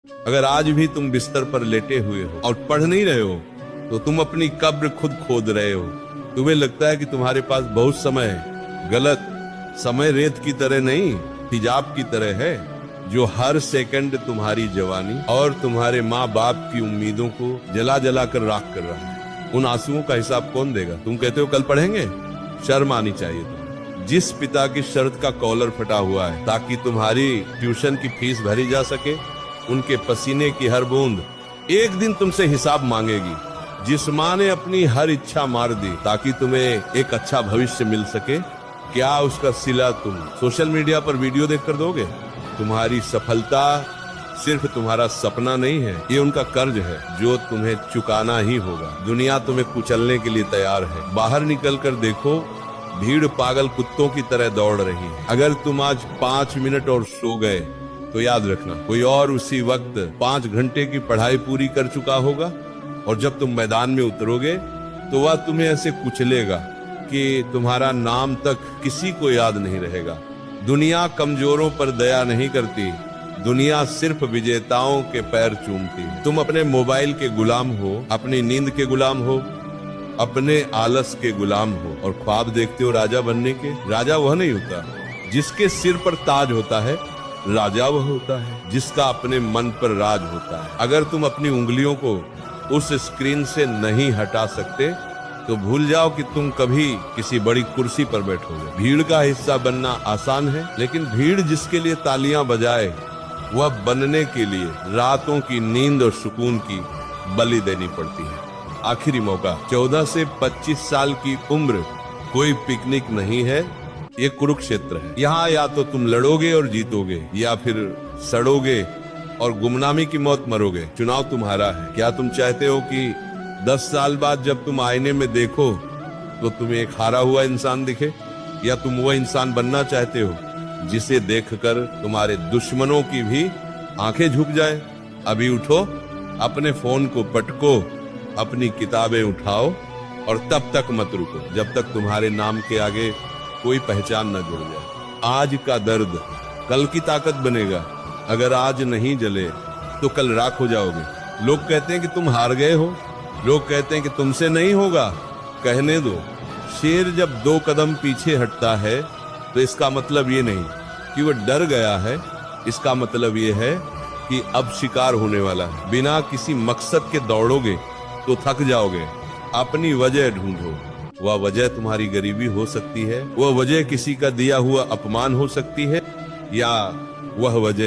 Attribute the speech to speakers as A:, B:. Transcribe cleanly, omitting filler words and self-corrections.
A: अगर आज भी तुम बिस्तर पर लेटे हुए हो और पढ़ नहीं रहे हो तो तुम अपनी कब्र खुद खोद रहे हो। तुम्हें लगता है कि तुम्हारे पास बहुत समय है। गलत। समय रेत की तरह नहीं, हिजाब की तरह है जो हर सेकंड तुम्हारी जवानी और तुम्हारे माँ बाप की उम्मीदों को जला जला कर राख कर रहा है। उन आंसुओं का हिसाब कौन देगा? तुम कहते हो कल पढ़ेंगे। शर्म आनी चाहिए तुम्हें। जिस पिता की शर्ट का कॉलर फटा हुआ है ताकि तुम्हारी ट्यूशन की फीस भरी जा सके, उनके पसीने की हर बूंद एक दिन तुमसे हिसाब मांगेगी। जिस माँ ने अपनी हर इच्छा मार दी ताकि तुम्हें एक अच्छा भविष्य मिल सके, क्या उसका सिला तुम सोशल मीडिया पर वीडियो देखकर दोगे? तुम्हारी सफलता सिर्फ तुम्हारा सपना नहीं है, ये उनका कर्ज है जो तुम्हें चुकाना ही होगा। दुनिया तुम्हें कुचलने के लिए तैयार है। बाहर निकल कर देखो, भीड़ पागल कुत्तों की तरह दौड़ रही है। अगर तुम आज 5 मिनट और सो गए तो याद रखना कोई और उसी वक्त 5 घंटे की पढ़ाई पूरी कर चुका होगा, और जब तुम मैदान में उतरोगे तो वह तुम्हें ऐसे कुचलेगा कि तुम्हारा नाम तक किसी को याद नहीं रहेगा। दुनिया कमजोरों पर दया नहीं करती, दुनिया सिर्फ विजेताओं के पैर चूमती है। तुम अपने मोबाइल के गुलाम हो, अपनी नींद के गुलाम हो, अपने आलस के गुलाम हो, और ख्वाब देखते हो राजा बनने के। राजा वह नहीं होता जिसके सिर पर ताज होता है, राजा वह होता है जिसका अपने मन पर राज होता है। अगर तुम अपनी उंगलियों को उस स्क्रीन से नहीं हटा सकते तो भूल जाओ कि तुम कभी किसी बड़ी कुर्सी पर बैठोगे। भीड़ का हिस्सा बनना आसान है, लेकिन भीड़ जिसके लिए तालियां बजाए वह बनने के लिए रातों की नींद और सुकून की बलि देनी पड़ती है। आखिरी मौका, 14 से 25 साल की उम्र कोई पिकनिक नहीं है, ये कुरुक्षेत्र है। यहाँ या तो तुम लड़ोगे और जीतोगे, या फिर सड़ोगे और गुमनामी की मौत मरोगे। चुनाव तुम्हारा है। क्या तुम चाहते हो कि 10 साल बाद जब तुम आईने में देखो तो तुम्हें एक हारा हुआ इंसान दिखे, या तुम वह इंसान बनना चाहते हो जिसे देखकर तुम्हारे दुश्मनों की भी आंखें झुक जाए? अभी उठो, अपने फोन को पटको, अपनी किताबें उठाओ, और तब तक मत रुको जब तक तुम्हारे नाम के आगे कोई पहचान न जुड़ जाए। आज का दर्द कल की ताकत बनेगा। अगर आज नहीं जले तो कल राख हो जाओगे। लोग कहते हैं कि तुम हार गए हो, लोग कहते हैं कि तुमसे नहीं होगा। कहने दो। शेर जब 2 कदम पीछे हटता है तो इसका मतलब ये नहीं कि वह डर गया है, इसका मतलब ये है कि अब शिकार होने वाला है। बिना किसी मकसद के दौड़ोगे तो थक जाओगे। अपनी वजह ढूंढो। वह वजह तुम्हारी गरीबी हो सकती है, वह वजह किसी का दिया हुआ अपमान हो सकती है, या वह वजह